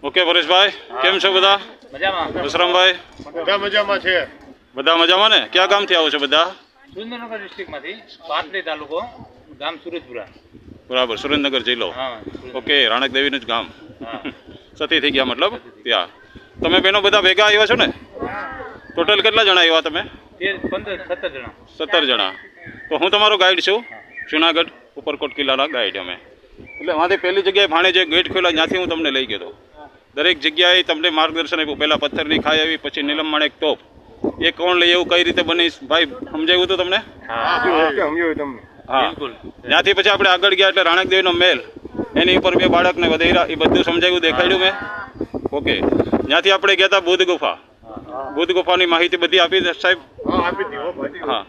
Okay પરેશભાઈ, કેમ છો બધા? મજામાં. વિશ્રામભાઈ, બધા મજામાં છે. બધા મજામાં ને? ક્યાં ગામથી આવો છો બધા? સુરેન્દ્રનગર ડિસ્ટ્રિક્ટમાંથી પાટડી તાલુકો, ગામ સુરજપુરા. બરાબર, સુરેન્દ્રનગર જિલ્લો. હા. ઓકે, રાણક દેવીનું જ ગામ. હા. સતી થઈ ગયા મતલબ ત્યાં. તમે બહેનો બધા ભેગા આવ્યા છો ને? ટોટલ કેટલા જણા આવ્યા તમે? 17 જણા. 17 જણા. તો હું તમારો ગાઈડ છું, જુનાગઢ ઉપરકોટ કિલ્લાના ગાઈડ અમે. એટલે આમાંથી પહેલી જગ્યાએ ભાણે જે ગેટ ખોલ્યા ત્યાંથી હું તમને લઈ ગયો હતો. દરેક જગ્યાએ તમને માર્ગદર્શન આપ્યું. પહેલાં પથ્થરની ખાઈ આવી, પછી નીલમ માણેક તોપ. એ કોણ લઈ એવું કઈ રીતે બની ભાઈ સમજાવ્યું હતું તમને? હા. ત્યાંથી પછી આપણે આગળ ગયા એટલે રાણક દેવીનો મહેલ, એની ઉપર 2 બાળકને વધેરા, એ બધું સમજાવ્યું, દેખાડ્યું મેં. ઓકે, ત્યાંથી આપણે ગયા હતા બુદ્ધ ગુફા. બુદ્ધ ગુફાની માહિતી બધી આપી સાહેબ? હા.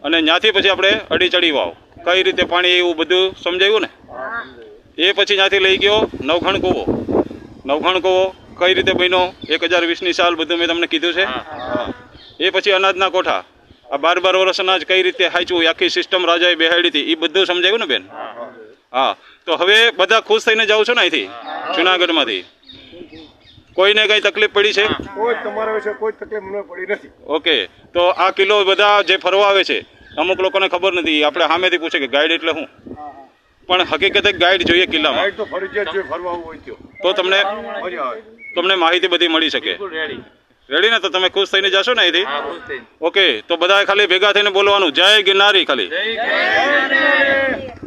અને ત્યાંથી પછી આપણે અડી ચડી વાવ, કઈ રીતે પાણી એવું બધું સમજાવ્યું ને. એ પછી ત્યાંથી લઈ ગયો નવઘણ કૂવો. નવઘણ કૂવો કઈ રીતે બન્યો, 1020ની સાલ, બધું મેં તમને કીધું છે. હા. એ પછી અનાજના કોઠા, આ 12 વર્ષ અનાજ કઈ રીતે હાચવું, આખી સિસ્ટમ રાજાએ બેહાડી હતી, એ બધું સમજાવ્યું ને બેન? હા. તો હવે બધા ખુશ થઈને જાવ છો ને અહીંથી જુનાગઢમાંથી? કોઈને કઈ તકલીફ પડી છે? કોઈ તમારા વિશે કોઈ તકલીફ મને પડી નથી. ઓકે, તો આ કિલ્લો બધા જે ફરવા આવે છે અમુક લોકોને ખબર નથી, આપણે સામેથી પૂછે કે ગાઈડ એટલે શું, પણ હકીકતે ગાઈડ જોઈએ કિલ્લામાં. ગાઈડ તો ફરજિયાત જોઈએ, ફરવા આવવું હોય તો તમને મજા આવે. તમને માહિતી બધી મળી શકે. રેડી. રેડી ને? તો તમે ખુશ થઈને જશો ને અહીંથી? હા, ખુશ થઈને. ઓકે, તો બધાએ ખાલી ભેગા થઈને બોલવાનું જય ગિરનારી ખાલી. જય ગિરનારી.